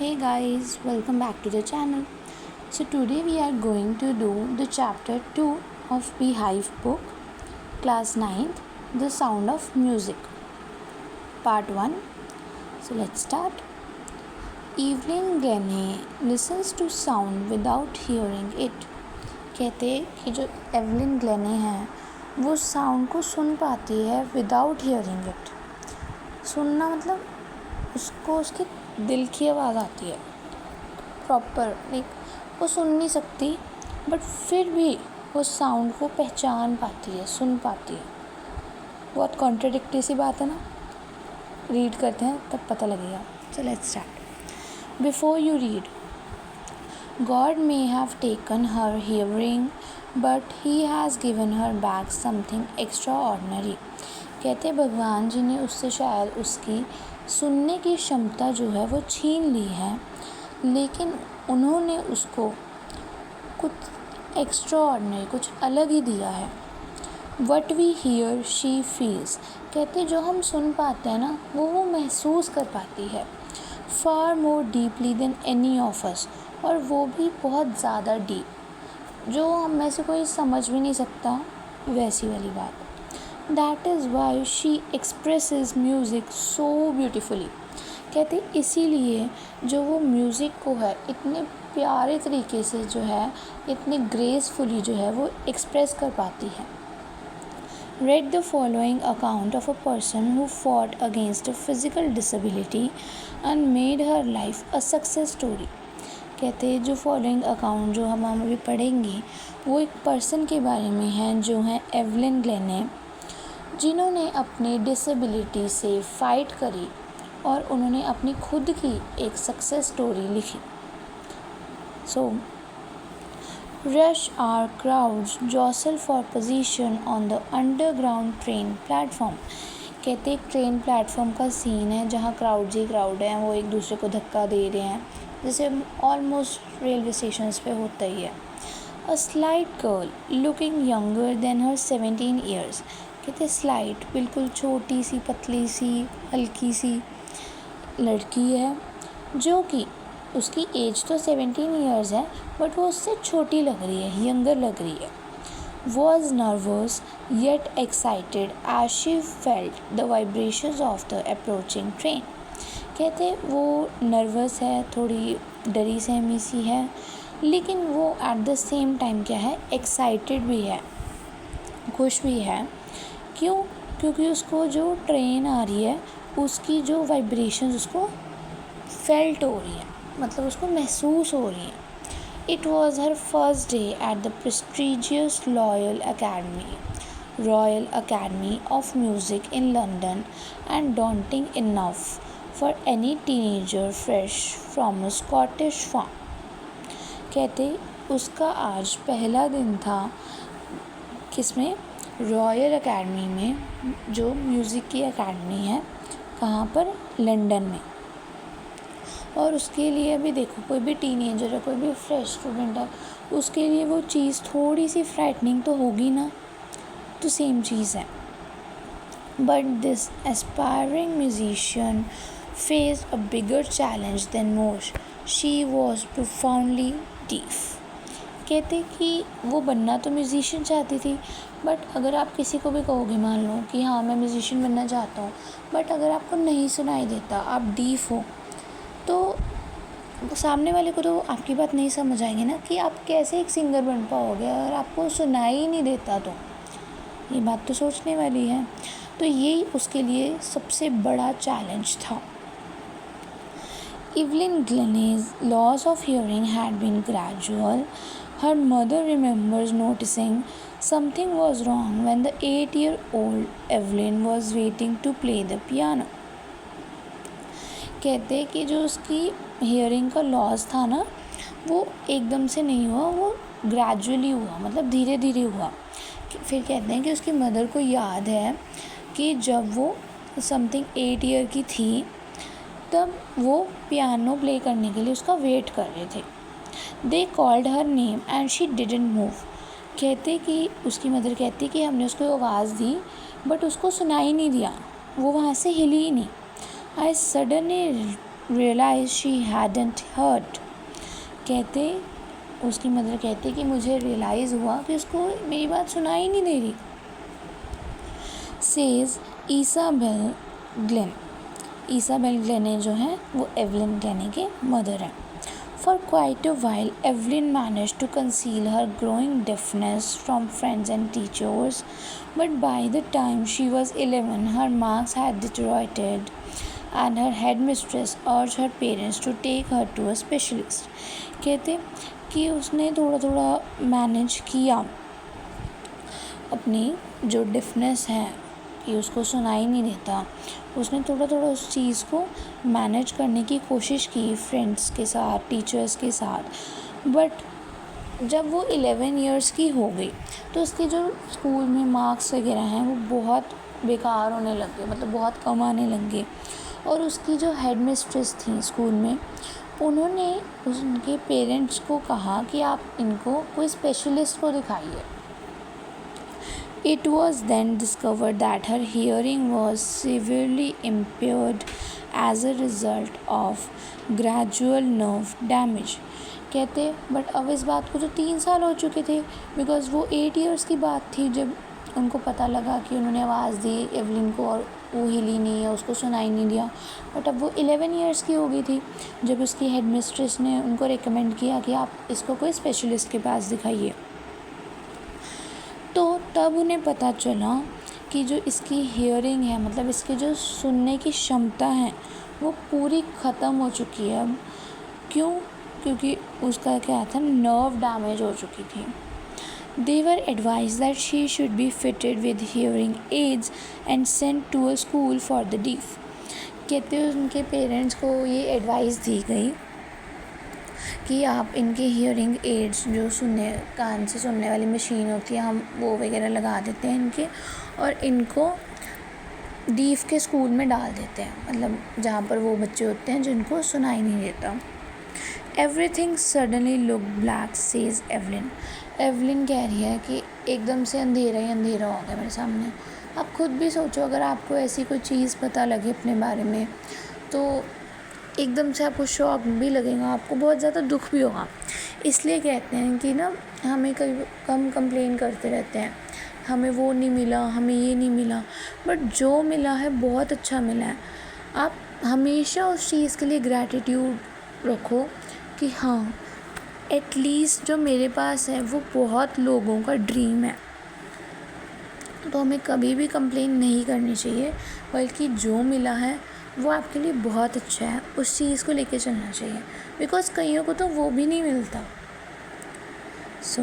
Hey guys, welcome back to the channel. So today we are going to do the chapter 2 of Beehive book, class 9th, The Sound of Music, part 1. So let's start. Evelyn Glennie listens to sound without hearing it. कहते कि जो Evelyn ग्लेने हैं वो sound को सुन पाती है without hearing it. सुनना मतलब उसको उसके दिल की आवाज़ आती है प्रॉपर, लाइक वो सुन नहीं सकती बट फिर भी वो साउंड को पहचान पाती है, सुन पाती है. बहुत कॉन्ट्राडिक्टरी सी बात है ना. रीड करते हैं तब पता लगेगा. So let's start. Before you read, God may have taken her hearing, but He has given her back something extraordinary. कहते भगवान जी ने उससे शायद उसकी सुनने की क्षमता जो है वो छीन ली है, लेकिन उन्होंने उसको कुछ एक्स्ट्राऑर्डिनरी, कुछ अलग ही दिया है. What we hear she feels. कहते जो हम सुन पाते हैं ना वो महसूस कर पाती है. Far more deeply than any of us. और वो भी बहुत ज़्यादा डीप, जो हम में से कोई समझ भी नहीं सकता, वैसी वाली बात. That is why she expresses music so beautifully. कहते इसीलिए जो वो म्यूज़िक को है इतने प्यारे तरीके से जो है, इतने ग्रेसफुली जो है वो एक्सप्रेस कर पाती है. Read the following account of a person who fought against a physical disability and made her life a success story. कहते हैं जो फॉलोइंग अकाउंट जो हम अभी पढ़ेंगे वो एक पर्सन के बारे में है जो है एवलिन ग्लेने, जिन्होंने अपने डिसेबिलिटी से फ़ाइट करी और उन्होंने अपनी खुद की एक सक्सेस स्टोरी लिखी. So rush hour crowds jostle for position on the underground train platform. कहते एक ट्रेन प्लेटफॉर्म का सीन है जहाँ क्राउड ही क्राउड है, वो एक दूसरे को धक्का दे रहे हैं, जैसे ऑलमोस्ट रेलवे स्टेशंस पे होता ही है. A slight girl looking younger than her 17 years. कहते स्लाइट बिल्कुल छोटी सी, पतली सी, हल्की सी लड़की है जो कि उसकी एज तो 17 ईयर्स है बट वो उससे छोटी लग रही है, यंगर लग रही है. Was nervous yet excited as she felt the vibrations of the approaching train. कहते वो नर्वस है, थोड़ी डरी सहमी सी है, लेकिन वो एट द सेम टाइम क्या है, एक्साइटेड भी है, खुश भी है. क्यों? क्योंकि उसको जो ट्रेन आ रही है उसकी जो वाइब्रेशंस उसको फेल्ट हो रही है, मतलब उसको महसूस हो रही है. It was her first day at the prestigious Royal Academy of Music in London, and daunting enough for any teenager fresh from a Scottish farm. कहते उसका आज पहला दिन था किसमें, रॉयल अकेडमी में, जो म्यूज़िक की अकेडमी है, कहाँ पर, लंदन में. और उसके लिए अभी देखो कोई भी टीनेजर है, कोई भी फ्रेश स्टूडेंट है, उसके लिए वो चीज़ थोड़ी सी फ्राइटनिंग तो होगी ना. तो सेम चीज़ है. But this aspiring musician faced a bigger challenge than most. She was profoundly deaf. कहते कि वो बनना तो म्यूजिशियन चाहती थी, बट अगर आप किसी को भी कहोगे, मान लो कि हाँ मैं म्यूजिशियन बनना चाहता हूँ, बट अगर आपको नहीं सुनाई देता, आप डीफ हो, तो सामने वाले को तो आपकी बात नहीं समझ आएगी ना कि आप कैसे एक सिंगर बन पाओगे अगर आपको सुनाई ही नहीं देता. तो ये बात तो सोचने वाली है. तो यही उसके लिए सबसे बड़ा चैलेंज था. Evelyn Glennie's loss of hearing had been gradual. Her mother remembers noticing something was wrong when the 8-year-old Evelyn was waiting to play the piano. कहते कि जो उसकी हियरिंग का लॉस था ना वो एकदम से नहीं हुआ, वो ग्रेजुअली हुआ, मतलब धीरे धीरे हुआ. फिर कहते हैं कि उसकी मदर को याद है कि जब वो समथिंग 8 ईयर की थी तब वो पियानो प्ले करने के लिए उसका वेट कर रहे थे. They called her name and she didn't move. कहते कि उसकी मदर कहती कि हमने उसको आवाज़ दी बट उसको सुनाई नहीं दिया, वो वहाँ से हिली ही नहीं. I suddenly realized she hadn't heard. कहते उसकी मदर कहती कि मुझे रियलाइज़ हुआ कि उसको मेरी बात सुनाई नहीं दे रही. Says Isabel Glenn. Isabel Glenn जो है वो एवलिन ग्लेने के मदर हैं. For quite a while, Evelyn managed to conceal her growing deafness from friends and teachers, but by the time she was 11, her marks had deteriorated, and her headmistress urged her parents to take her to a specialist. कहते कि उसने थोड़ा थोड़ा manage किया अपनी जो deafness है कि उसको सुनाई नहीं देता, उसने थोड़ा थोड़ा उस चीज़ को मैनेज करने की कोशिश की फ्रेंड्स के साथ, टीचर्स के साथ. बट जब वो 11 इयर्स की हो गई तो उसके जो स्कूल में मार्क्स वगैरह हैं वो बहुत बेकार होने लग गए, मतलब बहुत कम आने लग गए. और उसकी जो हेड मिस्ट्रेस थी स्कूल में, उन्होंने उनके पेरेंट्स को कहा कि आप इनको कोई स्पेशलिस्ट को दिखाइए. It was then discovered that her hearing was severely impaired as a result of gradual nerve damage. कहते बट अब इस बात को तो 3 साल हो चुके थे, बिकॉज़ वो 8 इयर्स की बात थी जब उनको पता लगा कि उन्होंने आवाज़ दी एवलिन को और वो हिली नहीं है, उसको सुनाई नहीं दिया. बट अब वो 11 इयर्स की हो गई थी जब उसकी हेड मिस्ट्रेस ने उनको रिकमेंड किया कि आप इसको कोई स्पेशलिस्ट के पास दिखाइए. तो तब उन्हें पता चला कि जो इसकी हियरिंग है, मतलब इसकी जो सुनने की क्षमता है वो पूरी ख़त्म हो चुकी है. अब क्यों? क्योंकि उसका क्या था, नर्व डैमेज हो चुकी थी. They were advised that she should be fitted with hearing aids and sent to a school for the deaf. कहते उनके पेरेंट्स को ये एडवाइस दी गई कि आप इनके हियरिंग एड्स जो सुनने कान से सुनने वाली मशीन होती है, हम वो वगैरह लगा देते हैं इनके, और इनको डीफ के स्कूल में डाल देते हैं, मतलब जहाँ पर वो बच्चे होते हैं जिनको सुनाई नहीं देता. Everything suddenly look black says Evelyn. Evelyn कह रही है कि एकदम से अंधेरा ही अंधेरा हो गया मेरे सामने. आप खुद भी सोचो, अगर आपको ऐसी कोई चीज़ पता लगे अपने बारे में तो एकदम से आपको शॉक भी लगेगा, आपको बहुत ज़्यादा दुख भी होगा. इसलिए कहते हैं कि ना हमें कभी कम कंप्लेन करते रहते हैं, हमें वो नहीं मिला, हमें ये नहीं मिला, बट जो मिला है बहुत अच्छा मिला है. आप हमेशा उस चीज़ के लिए ग्रैटिट्यूड रखो कि हाँ एटलीस्ट जो मेरे पास है वो बहुत लोगों का ड्रीम है. तो हमें कभी भी कंप्लेन नहीं करनी चाहिए, बल्कि जो मिला है वो आपके लिए बहुत अच्छा है, उस चीज़ को लेके चलना चाहिए, बिकॉज़ कईयों को तो वो भी नहीं मिलता. So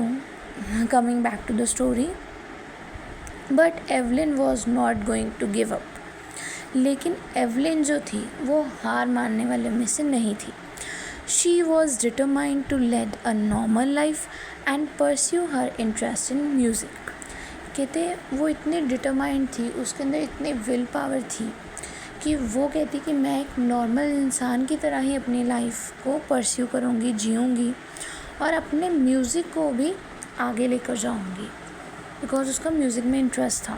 coming back to the story, but Evelyn was not going to give up. लेकिन एवलिन जो थी वो हार मानने वाले में से नहीं थी. She was determined to lead a normal life and pursue her interest in music. कहते वो इतनी डिटरमाइंड थी, उसके अंदर इतनी विल पावर थी कि वो कहती कि मैं एक नॉर्मल इंसान की तरह ही अपनी लाइफ को परस्यू करूँगी, जीऊँगी, और अपने म्यूज़िक को भी आगे लेकर जाऊँगी, बिकॉज उसका म्यूज़िक में इंटरेस्ट था.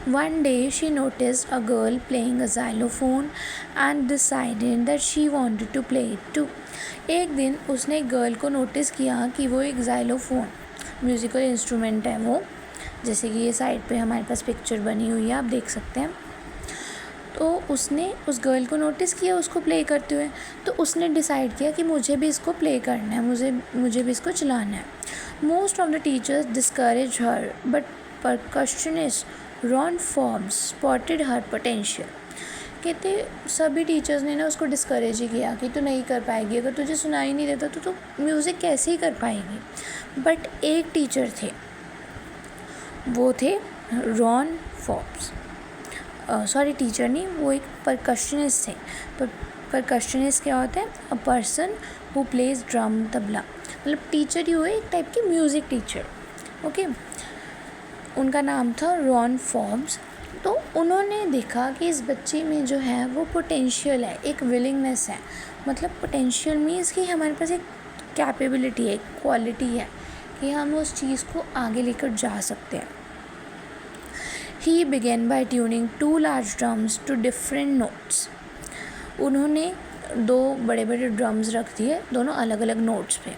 One day she noticed a girl playing a xylophone and decided that she wanted to play it too. एक दिन उसने एक गर्ल को नोटिस किया कि वो एक xylophone म्यूज़िकल इंस्ट्रूमेंट है वो, जैसे कि ये साइड पे हमारे पास पिक्चर बनी हुई है, आप देख सकते हैं. तो उसने उस गर्ल को नोटिस किया उसको प्ले करते हुए, तो उसने डिसाइड किया कि मुझे भी इसको प्ले करना है, मुझे भी इसको चलाना है. Most of the teachers discourage her, but percussionist Ron Forbes spotted her potential. कहते सभी टीचर्स ने ना उसको डिस्करेज ही किया कि तू नहीं कर पाएगी, अगर तुझे सुनाई नहीं देता तो तू म्यूज़िक कैसे ही कर पाएगी. बट एक टीचर थे, वो थे रॉन फॉर्ब्स. सॉरी टीचर नहीं, वो एक परकशनिस्ट थे. तो परकशनिस्ट क्या होता है? A person who plays drum, tabla. मतलब टीचर ही हुए एक टाइप की म्यूज़िक टीचर. ओके, उनका नाम था रॉन फॉर्ब्स. तो उन्होंने देखा कि इस बच्चे में जो है वो पोटेंशियल है, एक विलिंगनेस है. मतलब पोटेंशियल मीन्स कि हमारे पास एक कैपेबिलिटी है, एक क्वालिटी है कि हम उस चीज़ को आगे लेकर जा सकते हैं. He began by tuning 2 large drums to different notes. उन्होंने 2 बड़े बड़े ड्रम्स रख दिए, दोनों अलग अलग नोट्स पे।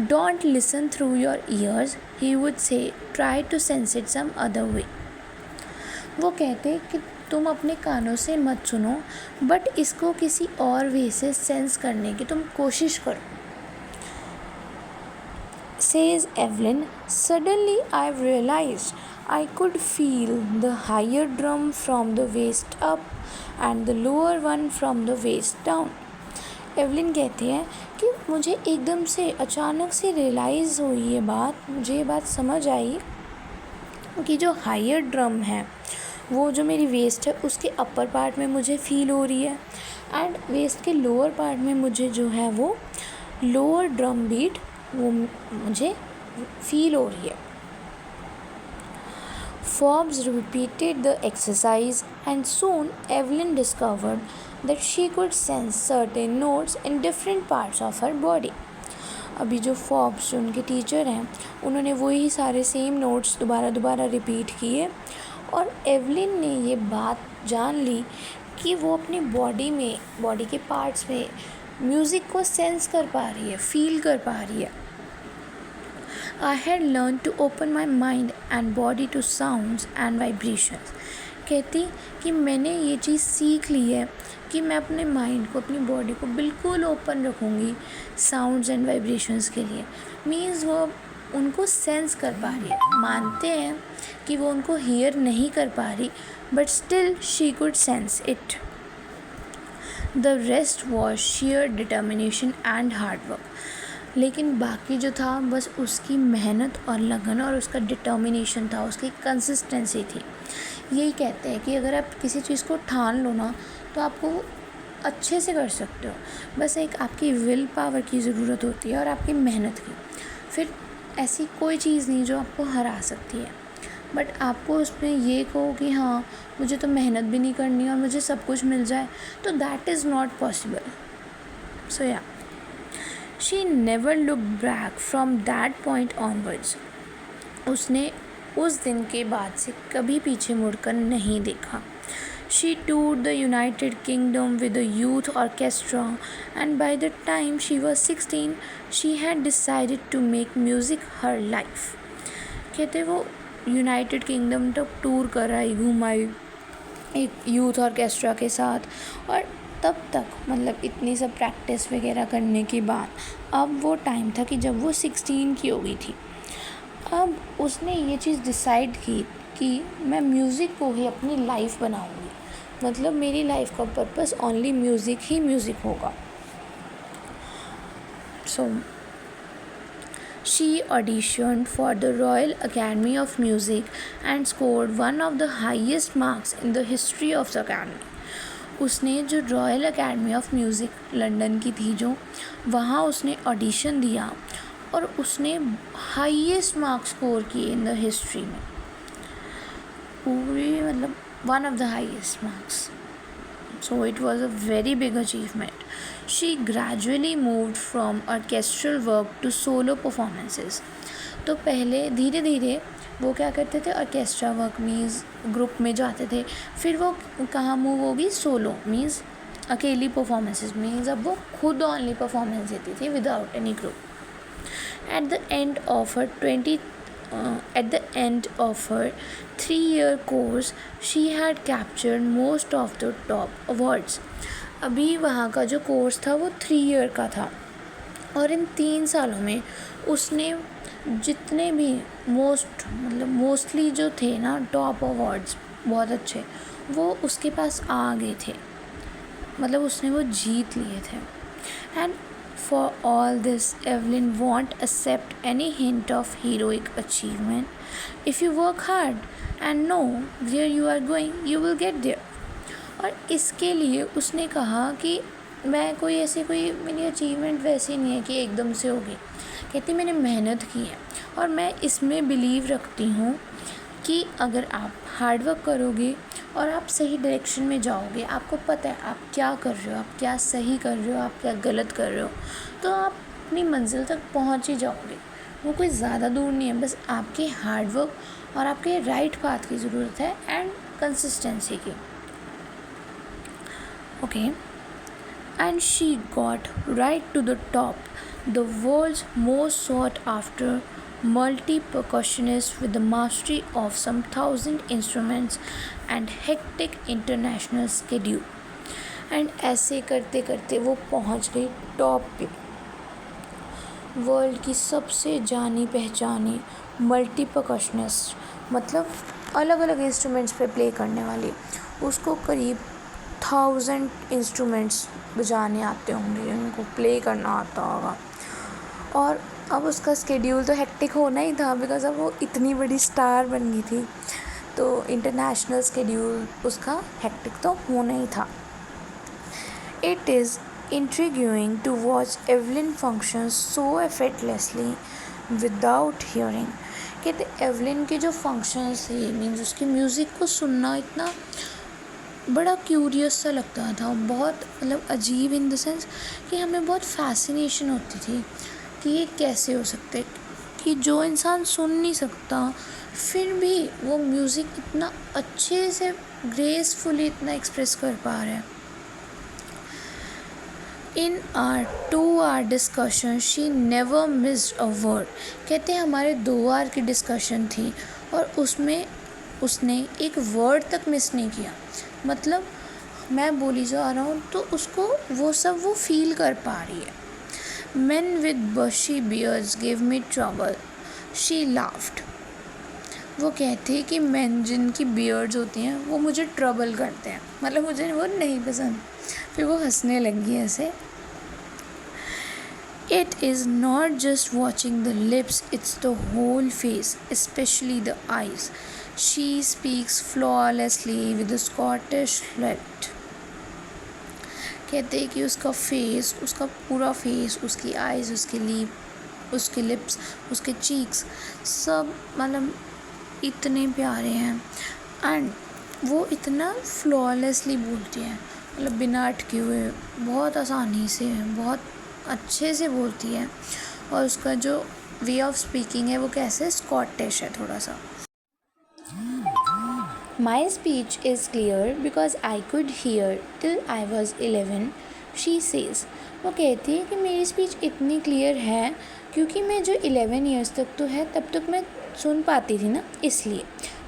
Don't listen through your ears, he would say, try to sense it some other way. वो कहते कि तुम अपने कानों से मत सुनो, बट इसको किसी और वे से सेंस करने की तुम कोशिश करो। Says Evelyn, suddenly I realized I could feel the higher drum from the waist up and the lower one from the waist down. Evelyn कहती है कि मुझे एकदम से अचानक से रियलाइज़ हुई ये बात, मुझे ये बात समझ आई कि जो हायर ड्रम है वो जो मेरी वेस्ट है उसके अपर पार्ट में मुझे फ़ील हो रही है, एंड वेस्ट के लोअर पार्ट में मुझे जो है वो लोअर ड्रम बीट वो मुझे फील हो रही है। Forbes repeated the exercise and soon Evelyn discovered that she could sense certain notes in different parts of her body. अभी जो फॉर्ब्स जो उनके टीचर हैं उन्होंने वही सारे सेम नोट्स दोबारा रिपीट किए, और एवलिन ने ये बात जान ली कि वो अपनी बॉडी के पार्ट्स में म्यूज़िक को सेंस कर पा रही है, फील कर पा रही है। I had learned to open my mind and body to sounds and vibrations. कहती कि मैंने ये चीज़ सीख ली है कि मैं अपने माइंड को, अपनी बॉडी को बिल्कुल ओपन रखूँगी साउंड्स एंड वाइब्रेशंस के लिए। मीन्स वो उनको सेंस कर पा रही है, मानते हैं कि वो उनको हियर नहीं कर पा रही, but still she could sense it. The rest was share determination and hard work. लेकिन बाकी जो था बस उसकी मेहनत और लगन और उसका डिटर्मिनेशन था, उसकी कंसिस्टेंसी थी। यही कहते हैं कि अगर आप किसी चीज़ को ठान लो ना तो आपको अच्छे से कर सकते हो, बस एक आपकी विल पावर की ज़रूरत होती है और आपकी मेहनत की। फिर ऐसी कोई चीज़ नहीं जो आपको हरा सकती है, बट आपको उसमें ये कहो कि हाँ मुझे तो मेहनत भी नहीं करनी और मुझे सब कुछ मिल जाए, तो दैट इज़ नॉट पॉसिबल। सो या She never looked back from that point onwards. उसने उस दिन के बाद से कभी पीछे मुड़कर नहीं देखा। She toured the United Kingdom with a youth orchestra, and by the time she was 16, she had decided to make music her life. कहते वो यूनाइटेड किंगडम तक टूर कर आई, घूम आई एक यूथ ऑर्केस्ट्रा के साथ, और तब तक मतलब इतनी सब प्रैक्टिस वगैरह करने के बाद अब वो टाइम था कि जब वो 16 की हो गई थी। अब उसने ये चीज़ डिसाइड की कि मैं म्यूज़िक को ही अपनी लाइफ बनाऊंगी, मतलब मेरी लाइफ का पर्पस ओनली म्यूज़िक ही म्यूज़िक होगा। So she auditioned for the Royal Academy of Music and scored one of the highest marks in the history of the Academy. उसने जो royal academy of music London की थी जो वहाँ उसने audition दिया और उसने हाईएस्ट मार्क्स स्कोर किए इन द हिस्ट्री में, पूरी मतलब one of the highest marks. So it was a very big achievement. She gradually moved from orchestral work to solo performances. तो पहले धीरे धीरे वो क्या करते थे, ऑर्केस्ट्रा वर्क मीन्स ग्रुप में जाते थे, फिर वो कहाँ मूव होगी, सोलो मीन्स अकेली परफॉर्मेंसेस, मीन्स अब वो खुद ओनली परफॉर्मेंस देती थी without any group. At the end of her 3-year course, she had captured most of the top awards. अभी वहाँ का जो कोर्स था वो 3 ईयर का था, और इन 3 सालों में उसने जितने भी मोस्टली जो थे ना टॉप अवार्ड्स बहुत अच्छे, वो उसके पास आ गए थे, मतलब उसने वो जीत लिए थे। And for all this, Evelyn won't accept any hint of heroic achievement. If you work hard and know where you are going, you will get there. और इसके लिए उसने कहा कि मैं मेरी अचीवमेंट वैसी नहीं है कि एकदम से होगी। कहती मैंने मेहनत की है और मैं इसमें बिलीव रखती हूँ कि अगर आप हार्ड वर्क करोगे और आप सही डायरेक्शन में जाओगे, आपको पता है आप क्या कर रहे हो, आप क्या सही कर रहे हो, आप क्या गलत कर रहे हो, तो आप अपनी मंजिल तक पहुंच ही जाओगे। वो कोई ज़्यादा दूर नहीं है, बस आपके हार्ड वर्क और आपके राइट पाथ की ज़रूरत है एंड कंसिस्टेंसी की। Okay, and she got right to the top, the world's most sought after multi percussionist with the mastery of some thousand instruments and hectic international schedule. And ऐसे करते करते वो पहुंच गई टॉप पे, वर्ल्ड की सबसे जानी पहचानी मल्टी परकशनिस्ट, मतलब अलग अलग इंस्ट्रूमेंट्स पे प्ले करने वाली। उसको करीब 1000 इंस्ट्रूमेंट्स बजाने आते होंगे, उनको प्ले करना आता होगा। और अब उसका स्केड्यूल तो हेक्टिक होना ही था, बिकॉज अब वो इतनी बड़ी स्टार बन गई थी, तो इंटरनेशनल स्केड्यूल उसका हेक्टिक तो होना ही था। It is intriguing to watch Evelyn function so effortlessly without hearing। कहते एवलिन के जो फंक्शंस थे, मीन्स उसकी म्यूज़िक को सुनना इतना बड़ा क्यूरियस सा लगता था, बहुत मतलब अजीब इन द सेंस कि हमें बहुत फैसिनेशन होती थी कि ये कैसे हो सकता है कि जो इंसान सुन नहीं सकता फिर भी वो म्यूज़िक इतना अच्छे से ग्रेसफुली इतना एक्सप्रेस कर पा रहा है। In our 2 hour discussion she never missed a word। कहते हैं हमारे 2 आवर की डिस्कशन थी और उसमें उसने एक वर्ड तक मिस नहीं किया। मतलब मैं बोली जा रहा हूँ तो उसको वो सब वो फील कर पा रही है। Men with bushy beards gave me trouble, she laughed। वो कहते हैं कि मैन जिनकी बियर्ड्स होती हैं वो मुझे ट्रबल करते हैं, मतलब मुझे वो नहीं पसंद। फिर वो हंसने लगी ऐसे। It is not just watching the lips, it's the whole face, especially the eyes। She speaks flawlessly with a Scottish lilt। कहते हैं कि उसका फेस, उसका पूरा फेस, उसकी आइज़, उसके लिप, उसके लिप्स, उसके चीक्स सब मतलब इतने प्यारे हैं। एंड वो इतना फ्लॉलेसली बोलती है, मतलब बिना अटके हुए, बहुत आसानी से, बहुत अच्छे से बोलती है। और उसका जो वे ऑफ स्पीकिंग है वो कैसे स्कॉटिश है थोड़ा सा। My speech is clear because I could hear till I was 11, she says। वो कहती है कि मेरी स्पीच इतनी क्लियर है क्योंकि मैं जो 11 ईयर्स तक तो है तब तक मैं सुन पाती थी ना, इसलिए।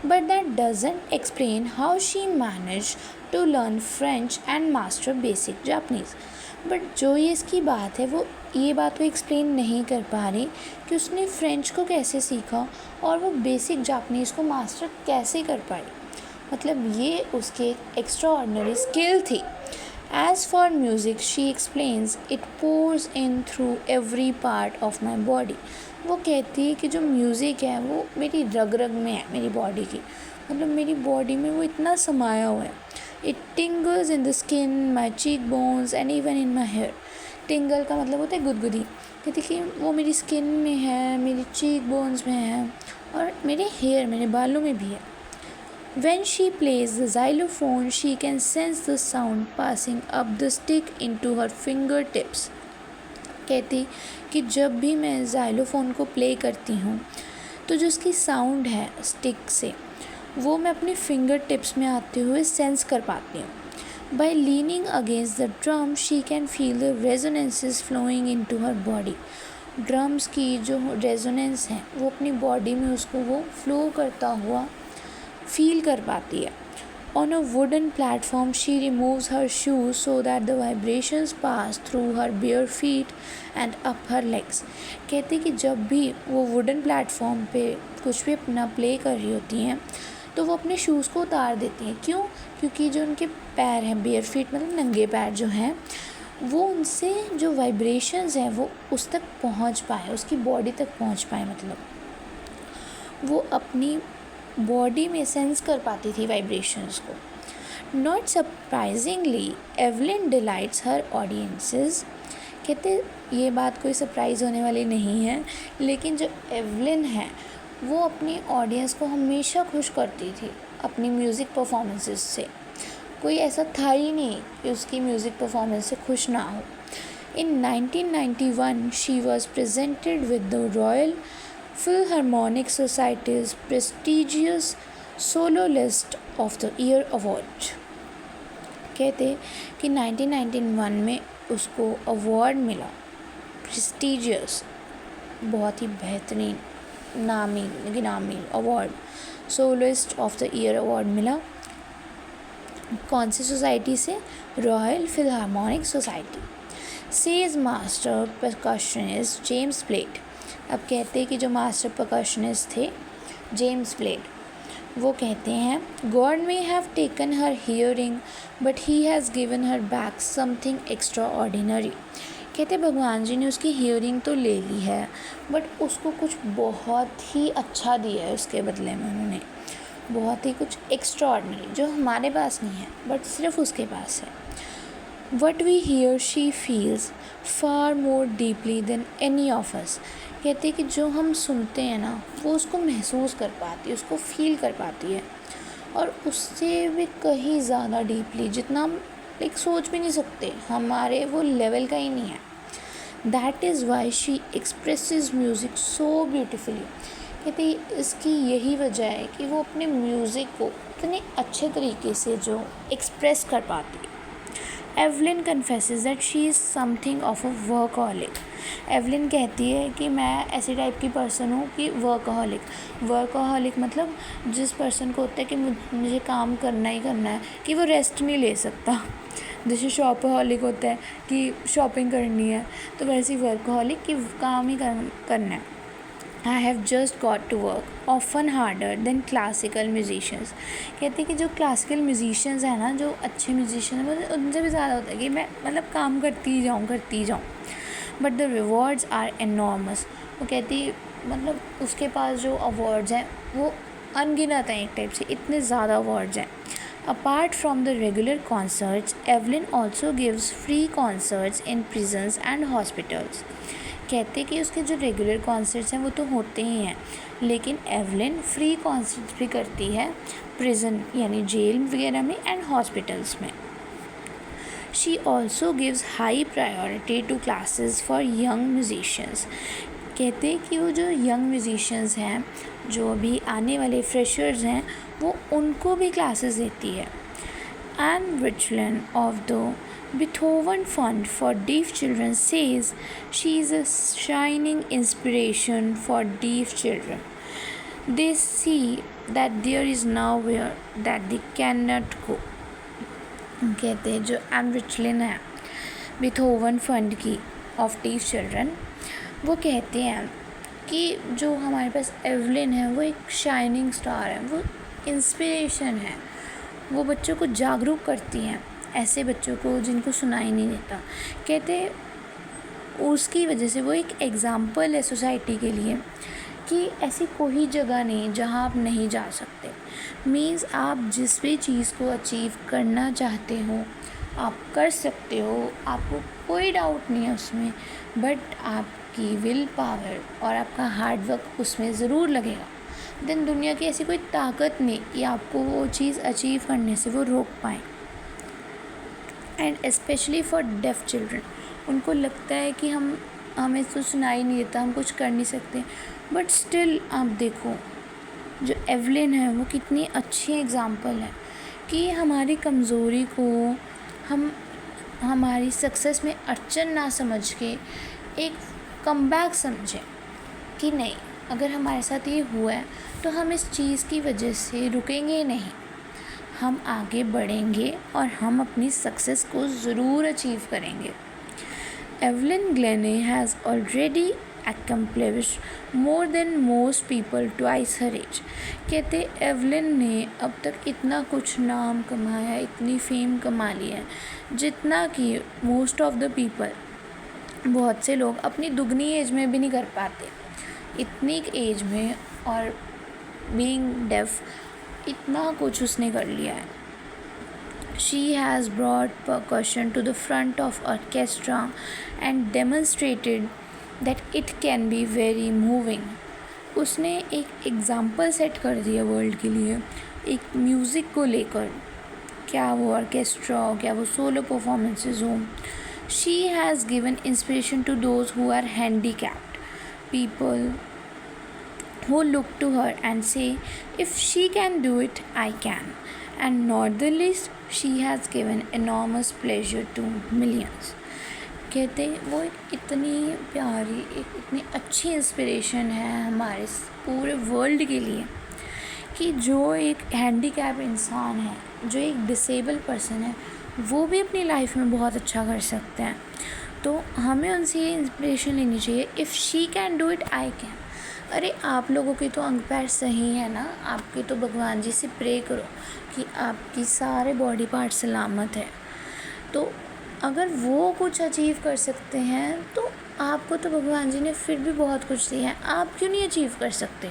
But that doesn't explain how she manage to learn French and master basic Japanese. But जो ये इसकी बात है वो ये बात को एक्सप्लेन नहीं कर पा रही कि उसने फ़्रेंच को कैसे सीखा और वो बेसिक जापनीज़ को मास्टर कैसे कर पाई। मतलब ये उसके एक्स्ट्रा ऑर्डिनरी स्किल थी। As for music she explains it pores in through every part of my body. वो कहती है कि जो म्यूज़िक है वो मेरी रग रग में है, मेरी बॉडी की, मतलब मेरी बॉडी में वो इतना समाया हुआ है। It tingles in the skin, my cheek bones and even in my hair. Tingle का मतलब होता है गुदगुदी। कहती कि वो मेरी स्किन में है, मेरी चीक बोन्स में है और मेरे हेयर, मेरे बालों में भी है। When she plays the xylophone, she can sense the sound passing up the stick into her fingertips। कहती कि जब भी मैं xylophone को प्ले करती हूँ तो जो उसकी साउंड है स्टिक से वो मैं अपनी फिंगर टिप्स में आते हुए सेंस कर पाती हूँ। By leaning against the drum, she can feel the resonances flowing into her body। Drums की जो रेजोनेंस है वो अपनी बॉडी में उसको वो फ्लो करता हुआ फील कर पाती है। On a wooden platform, she removes her shoes so that the vibrations pass through her bare feet and up her legs। कहती कि जब भी वो वुडन प्लेटफॉर्म पे कुछ भी अपना प्ले कर रही होती हैं तो वो अपने शूज़ को उतार देती हैं। क्यों? क्योंकि जो उनके पैर हैं, बेयर फीट मतलब नंगे पैर जो हैं, वो उनसे जो वाइब्रेशंस हैं वो उस तक पहुंच पाए, उसकी बॉडी तक पहुंच पाए, मतलब वो अपनी बॉडी में सेंस कर पाती थी वाइब्रेशंस को। Not surprisingly Evelyn delights her audiences. कहते ये बात कोई सरप्राइज़ होने वाली नहीं है, लेकिन जो एवलिन है वो अपनी ऑडियंस को हमेशा खुश करती थी अपनी म्यूज़िक परफॉर्मेंसेस से। कोई ऐसा था ही नहीं कि उसकी म्यूज़िक परफॉर्मेंस से खुश ना हो। इन 1991 she was presented with the royal Philharmonic Society's prestigious Soloist of the Year award। कहते कि 1991 में उसको अवार्ड मिला, प्रेस्टीजियस, बहुत ही बेहतरीन नामी award, soloist of the year award मिला। कौन सी सोसाइटी से? Royal Philharmonic society. Says master percussionist James blade. अब कहते हैं कि जो मास्टर परकशनिस्ट थे जेम्स ब्लेड, वो कहते हैं God may have taken her hearing but he has given her back something extra ordinary. कहते भगवान जी ने उसकी हियरिंग तो ले ली है बट उसको कुछ बहुत ही अच्छा दिया है उसके बदले में। उन्होंने बहुत ही कुछ एक्स्ट्रा ऑर्डिनरी जो हमारे पास नहीं है बट सिर्फ उसके पास है। What we hear she feels far more deeply than any of us. कहते कि जो हम सुनते हैं ना वो उसको महसूस कर पाती है, उसको फील कर पाती है, और उससे भी कहीं ज़्यादा डीपली, जितना हम सोच भी नहीं सकते, हमारे वो लेवल का ही नहीं है। That is why she expresses music so beautifully. कहते इसकी यही वजह है कि वो अपने म्यूज़िक को इतने अच्छे तरीके से जो एक्सप्रेस कर पाती है। Evelyn confesses that she is something of a workaholic. Evelyn कहती है कि मैं ऐसी टाइप की पर्सन हूँ कि वर्कहॉलिक मतलब जिस पर्सन को होता है कि मुझे काम करना ही करना है, कि वो रेस्ट नहीं ले सकता। जैसे शॉपहॉलिक होता है कि शॉपिंग करनी है, तो वैसे वर्कहॉलिक कि काम ही करना है। I have just got to work, often harder than classical musicians। कहते हैं कि जो क्लासिकल म्यूजिशियंस हैं ना, जो अच्छे म्यूजिशियन हैं, उनसे भी ज़्यादा होता है कि मैं काम करती ही जाऊँ। But the rewards are enormous. वो कहती उसके पास जो अवार्ड्स हैं वो अनगिनत हैं, एक टाइप से इतने ज़्यादा अवार्ड्स हैं। Apart from the regular concerts, Evelyn also gives free concerts in prisons and hospitals. कहते कि उसके जो रेगुलर कॉन्सर्ट्स हैं वो तो होते ही हैं, लेकिन एवलिन फ्री कॉन्सर्ट्स भी करती है प्रिजन यानी जेल वगैरह में एंड हॉस्पिटल्स में। She also gives high priority to classes for young musicians. कहते कि वो जो यंग म्यूजिशियंस हैं, जो अभी आने वाले फ्रेशर्स हैं, वो उनको भी क्लासेस देती है। Anne Richland of the Beethoven Fund for Deaf Children says she is a shining inspiration for deaf children. They see that there is nowhere that they cannot go. कहते हैं जो एन रिचलिन है बिथोवन फंड की of deaf children, वो कहते हैं कि जो हमारे पास एवलिन है वो एक शाइनिंग स्टार है, वो इंस्पिरेशन है, वो बच्चों को जागरूक करती हैं, ऐसे बच्चों को जिनको सुनाई नहीं देता। कहते उसकी वजह से वो एक एग्ज़ाम्पल है सोसाइटी के लिए कि ऐसी कोई जगह नहीं जहाँ आप नहीं जा सकते। मीन्स आप जिस भी चीज़ को अचीव करना चाहते हो आप कर सकते हो, आपको कोई डाउट नहीं है उसमें, बट आपकी विल पावर और आपका हार्ड वर्क उसमें ज़रूर लगेगा। देन दुनिया की ऐसी कोई ताकत नहीं कि आपको वो चीज़ अचीव करने से वो रोक पाए। And specially for def children, उनको लगता है कि हमें तो सुनाई नहीं देता, हम कुछ कर नहीं सकते, बट स्टिल आप देखो जो एवलिन है वो कितनी अच्छी एग्ज़ाम्पल है कि हमारी कमज़ोरी को हम हमारी सक्सेस में अड़चन ना समझ के एक कमबैक समझें कि नहीं, अगर हमारे साथ ये हुआ है तो हम इस चीज़ की वजह से रुकेंगे नहीं, हम आगे बढ़ेंगे और हम अपनी सक्सेस को ज़रूर अचीव करेंगे। Evelyn Glennie has already accomplished more than most people twice her age। कहते एवलिन ने अब तक इतना कुछ नाम कमाया, इतनी फेम कमा ली है जितना कि मोस्ट ऑफ द पीपल, बहुत से लोग अपनी दुगनी एज में भी नहीं कर पाते। इतनी एज में और बीइंग डेफ इतना कुछ उसने कर लिया है। She has brought percussion to the front of orchestra and demonstrated that it can be very moving। उसने एक एग्ज़ाम्पल सेट कर दिया वर्ल्ड के लिए एक म्यूज़िक को लेकर, क्या वो ऑर्केस्ट्रा हो, क्या वो सोलो परफॉर्मेंसेस हो। She has given inspiration to those who are handicapped people who look to her and say, if she can do it, I can। And not the least, she has given enormous pleasure to millions. कहते वो एक इतनी प्यारी, एक इतनी अच्छी inspiration है हमारे पूरे वर्ल्ड के लिए कि जो एक हैंडीकैप इंसान है, जो एक डिसेबल पर्सन है, वो भी अपनी लाइफ में बहुत अच्छा कर सकते हैं. तो हमें उनसे ये इंस्पिरेशन लेनी चाहिए. If she can do it, I can. अरे आप लोगों के तो अंग पैर सही है ना, आपके तो भगवान जी से प्रे करो कि आपकी सारे बॉडी पार्ट सलामत है. तो अगर वो कुछ अचीव कर सकते हैं तो आपको तो भगवान जी ने फिर भी बहुत कुछ दिया है. आप क्यों नहीं अचीव कर सकते?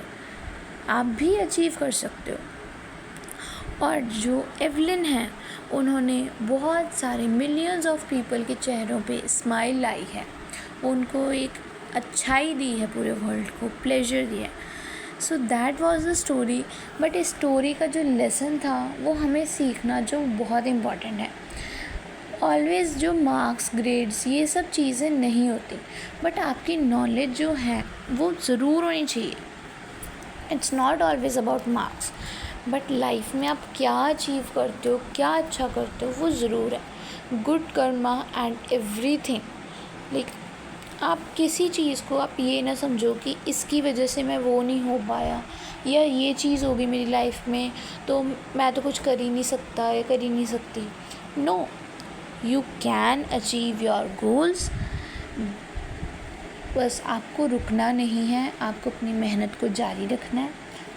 आप भी अचीव कर सकते हो. और जो एवलिन है, उन्होंने बहुत सारे मिलियंस ऑफ पीपल के चेहरों पे स्माइल लाई है. उनको एक अच्छाई दी है, पूरे वर्ल्ड को प्लेजर दिया है. So that was the story. But इस स्टोरी का जो लेसन था वो हमें सीखना जो बहुत इम्पॉर्टेंट है. ऑलवेज़ जो मार्क्स, ग्रेड्स, ये सब चीज़ें नहीं होती, बट आपकी नॉलेज जो है वो ज़रूर होनी चाहिए. It's not always about marks, but life में आप क्या अचीव करते हो, क्या अच्छा करते हो, वो ज़रूर है. Good Karma and everything. Like आप किसी चीज़ को आप ये ना समझो कि इसकी वजह से मैं वो नहीं हो पाया या ये चीज़ होगी मेरी लाइफ में तो मैं तो कुछ कर ही नहीं सकता या कर ही नहीं सकती. No, you can achieve your goals. बस आपको रुकना नहीं है, आपको अपनी मेहनत को जारी रखना है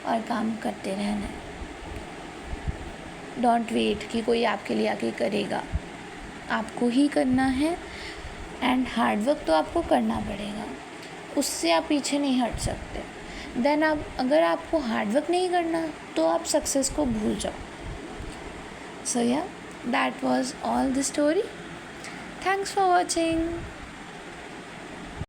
और काम करते रहना है. डोंट वेट कि कोई आपके लिए आके करेगा, आपको ही करना है. एंड हार्ड वर्क तो आपको करना पड़ेगा, उससे आप पीछे नहीं हट सकते. देन आप अगर आपको हार्ड वर्क नहीं करना तो आप सक्सेस को भूल जाओ. सो या, that was all the story. Thanks for watching.